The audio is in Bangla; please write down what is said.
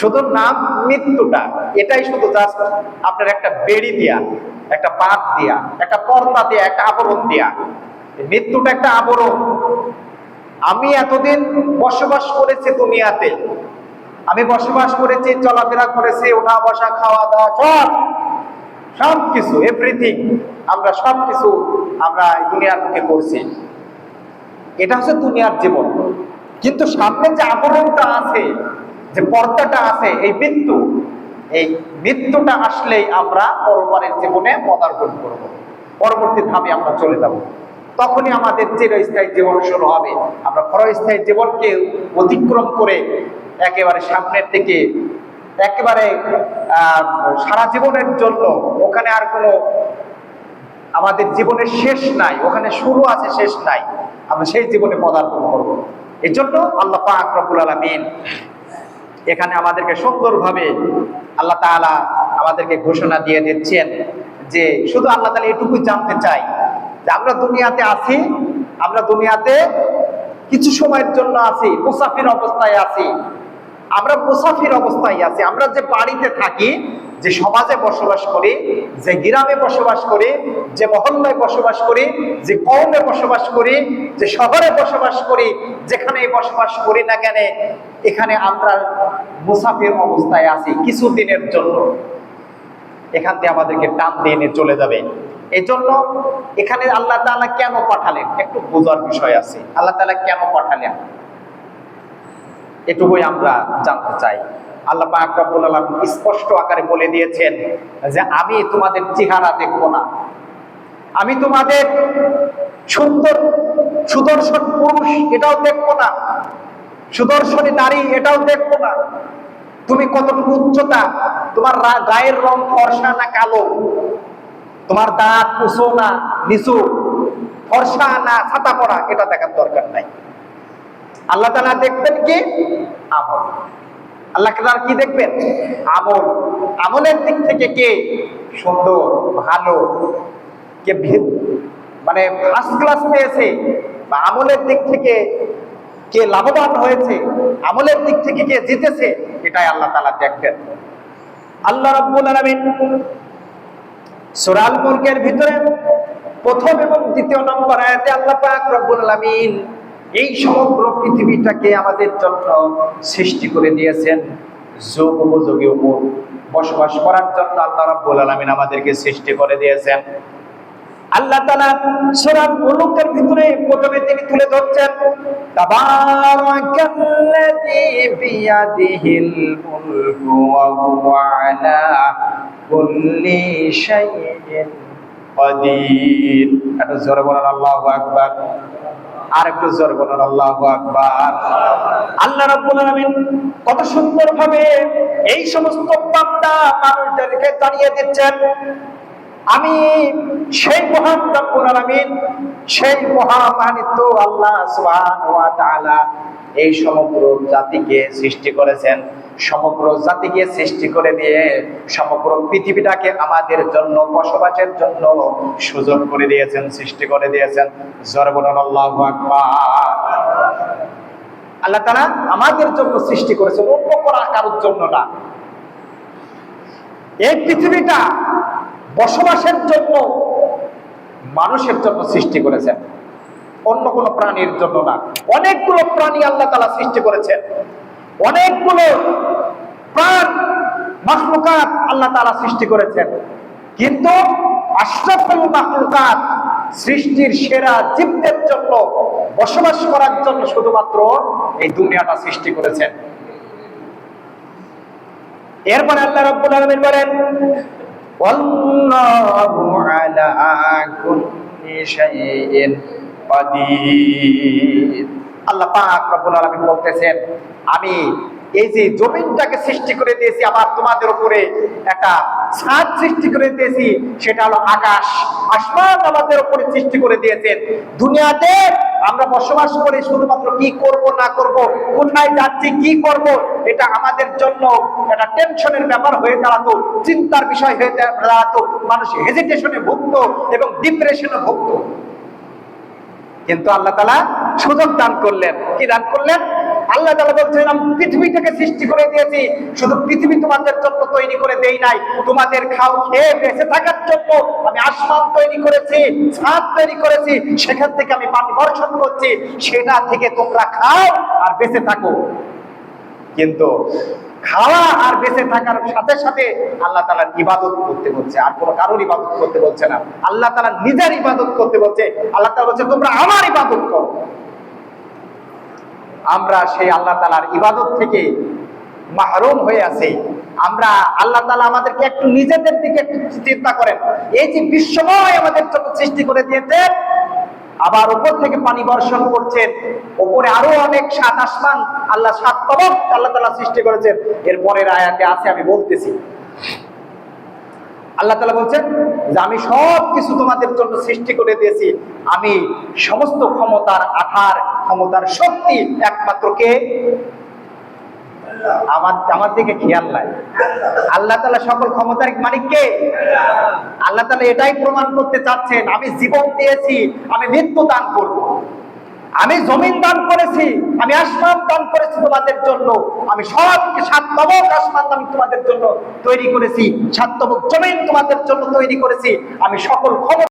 শুধু নাম মৃত্যুটা, এটাই শুধু জাস্ট আপনার একটা বেড়ি দিয়া, একটা বাঁধ দিয়া, একটা পর্দা দিয়া, একটা আবরণ দিয়া। মৃত্যুটা একটা আবরণ। আমি এতদিন বসবাস করেছি দুনিয়াতে, আমি বসবাস করেছি, চলাফেরা করেছি, ওঠা বসা, খাওয়া দাওয়া, সব কিছু, এভরিথিং, আমরা সব কিছু আমরা দুনিয়ার মুখে করছি। এটা হচ্ছে দুনিয়ার জীবন। কিন্তু সামনে যে আবরণটা আছে, যে পর্দাটা আছে, এই মৃত্যু, এই মৃত্যুটা আসলেই আমরা পরপারের জীবনে পদার্পণ করব, পরবর্তী ধাপে আমরা চলে যাব। তখনই আমাদের চিরস্থায়ী জীবন শুরু হবে। আমরা ক্ষণস্থায়ী জীবনকে অতিক্রম করে একেবারে সামনের দিকে, একেবারে সারা জীবনের জন্য, ওখানে আর কোনো আমাদের জীবনের শেষ নাই, ওখানে শুরু আছে, শেষ নাই, আমরা সেই জীবনে পদার্পণ করব। এই জন্য আল্লাহ পাক রব্বুল আলামিন এখানে আমাদেরকে সুন্দরভাবে আল্লাহ তাআলা আমাদেরকে ঘোষণা দিয়ে দিচ্ছেন যে শুধু আল্লাহ তাআলা এটুকু জানতে চাই যে আমরা দুনিয়াতে আছি, আমরা দুনিয়াতে কিছু সময়ের জন্য আছি, মুসাফির অবস্থায় আছি। আমরা মুসাফির অবস্থায় আছি। আমরা যে বাড়িতে থাকি, যে সমাজে বসবাস করি, যে গ্রামে বসবাস করি, যে মহল্লায় বসবাস করি, যে কওমে বসবাস করি, যে শহরে বসবাস করি, যেখানে বসবাস করি না কেন, এখানে আমরা মুসাফির অবস্থায় আছি কিছুদিনের জন্য। এখান থেকে আমাদেরকে টান দিয়ে নিয়ে চলে যাবে। এই জন্য এখানে আল্লাহ তাআলা কেন পাঠালেন, একটু বোঝার বিষয় আছে। আল্লাহ তাআলা কেন পাঠালেন এটুকুই আমরা জানতে চাই। আল্লাহ পাক রব্বুল আলামিন স্পষ্ট আকারে বলে দিয়েছেন যে আমি তোমাদের চেহারা দেখব না, আমি তোমাদের সুন্দর সুদর্শন পুরুষ এটাও দেখব না, সুদর্শনী নারী এটাও দেখব না, তুমি কতটুকু উচ্চতা, তোমার গায়ের রং ফর্সা না কালো, তোমার দাঁত উঁচু না নিচু, ফর্সা না ছাতা পড়া, এটা দেখার দরকার নাই। আল্লাহ তাআলা দেখবেন কি? আমল। আল্লাহ তাআলা কি দেখবেন? আমল। আমলের দিক থেকে কে সুন্দর, ভালো, কে মানে ফার্স্ট ক্লাস পেয়েছে, বা আমলের দিক থেকে কে লাভবান হয়েছে, আমলের দিক থেকে কে জিতেছে, এটাই আল্লাহ তাআলা দেখবেন। আল্লাহ রাব্বুল আলামিন সূরা আল মুলকের ভিতরে প্রথম এবং দ্বিতীয় নম্বর আয়াতে আল্লাহ পাক রব্বুল আলামিন এই সমগ্র পৃথিবীটাকে আমাদের জন্য সৃষ্টি করে দিয়েছেন। যুগ উপযোগী বসবাস করার জন্য আল্লাহ রাব্বুল আলামিন আমাদেরকে সৃষ্টি করে দিয়েছেন। আল্লাহ তাআলা সূরা মুলকের ভিতরে প্রথমে তিনি তুলে ধরছেন তাবারাকাল্লাযী বিয়াদিহিল মুলকু ওয়া হুয়া আলা কুল্লি শাইইন কাদির। এটা জোরে বলেন আল্লাহু আকবার। আর একটু জোরে বলেন আল্লাহু আকবার। আল্লাহ রাব্বুল আলামিন কত সুন্দরভাবে এই সমস্ত বান্দা মানুষদেরকে জানিয়ে দিচ্ছেন আমি সেই মহান রব্বুল আলামিন, সেই মহামানিত আল্লাহ সুবহানাহু ওয়া তাআলা এই সমগ্র জাতিকে সৃষ্টি করেছেন। সমগ্র জাতিকে সৃষ্টি করে দিয়ে সমগ্র পৃথিবীটাকে আমাদের জন্য বসবাসের জন্য সুযোগ করে দিয়েছেন, সৃষ্টি করে দিয়েছেন। জোরে বলুন আল্লাহু আকবার। আল্লাহ তাআলা আমাদের জন্য সৃষ্টি করেছেন, অন্য কারোর জন্য না। এই পৃথিবীটা বসবাসের জন্য মানুষের জন্য সৃষ্টি করেছেন, অন্য কোনো প্রাণীর জন্য না। অনেকগুলো প্রাণী আল্লাহ তাআলা সৃষ্টি করেছেন, অনেকগুলো প্রাণ মাখলুকাত আল্লাহ তাআলা সৃষ্টি করেছেন, কিন্তু আশরাফুল মাখলুকাত সৃষ্টির সেরা জীবদের জন্য বসবাস করার জন্য শুধুমাত্র এই দুনিয়াটা সৃষ্টি করেছেন। এরপরে আল্লাহ রাব্বুল আলামিন বলেন ওয়াল্লাহু আলা কুল্লি শাইইন কাদির। আল্লাহ পাক রব্বুল আলামিন বলতেছেন আমি এই যে জমিনটাকে সৃষ্টি করে দিয়েছি, আবার তোমাদের উপরে একটা ছাদ সৃষ্টি করে দিয়েছি, সেটা হলো আকাশ। আসমান আমাদের উপরে সৃষ্টি করে দিয়েছেন। দুনিয়াতে আমরা বসবাস করি, শুধুমাত্র কি করব না করব, কোথায় যাচ্ছি, কি করব, এটা আমাদের জন্য একটা টেনশনের ব্যাপার হয়ে দাঁড়াতো, চিন্তার বিষয় হয়ে দাঁড়াতো। মানুষ হেজিটেশনে ভুগতো এবং ডিপ্রেশনে ভুগতো। কিন্তু আল্লাহ তাআলা সুযোগ দান করলেন। কি দান করলেন? আল্লাহ তাআলা বলছেন আমি পৃথিবীটাকে সৃষ্টি করে দিয়েছি, শুধু পৃথিবী তোমাদের জন্য তৈরি করে দেই নাই, তোমাদের খেয়ে বেঁচে থাকার জন্য আমি আসমান তৈরি করেছি, ছাদ তৈরি করেছি, সেখান থেকে আমি পানি বর্ষণ করছি, সেটা থেকে তোমরা খাও আর বেঁচে থাকো। কিন্তু খাওয়া আর বেঁচে থাকার সাথে সাথে আল্লাহ তাআলার ইবাদত করতে বলছে, আর কোনো কারোর ইবাদত করতে বলছে না। আল্লাহ তাআলা নিজের ইবাদত করতে বলছে। আল্লাহ তাআলা বলছে তোমরা আমার ইবাদত করো। আমরা সেই আল্লাহ তাআলার ইবাদত থেকে মাহরুম হয়ে আছি। আমরা আল্লাহ তাআলা আমাদেরকে একটু নিজেদের দিকে একটু চিন্তা করেন। এই যে বিশ্বময় আমাদের জন্য সৃষ্টি করে দিয়েছেন, আবার উপর থেকে পানি বর্ষণ করছেন, উপরে আরো অনেক সাত আসমান, আল্লাহ সাত তরফ আল্লাহ তাআলা সৃষ্টি করেছেন। এর পরের আয়াতে আছে, আমি বলতেছি, আল্লাহ তাআলা বলছেন যে আমি সব কিছু তোমাদের জন্য সৃষ্টি করে দিয়েছি। আমি সমস্ত ক্ষমতার আধার, ক্ষমতার শক্তি একমাত্র কে? আমার দিকে খেয়াল নাই। আল্লাহ তাআলা সকল ক্ষমতার মালিক কে? আল্লাহ তাআলা এটাই প্রমাণ করতে চাচ্ছেন, আমি জীবন দিয়েছি, আমি মৃত্যু দান করব। আমি জমিন দান করেছি, আমি আসমান দান করেছি তোমাদের জন্য, আমি সবকে সাত তবক আসমান আমি তোমাদের জন্য তৈরি করেছি, সাত তবক জমিন তোমাদের জন্য তৈরি করেছি, আমি সকল ক্ষমতা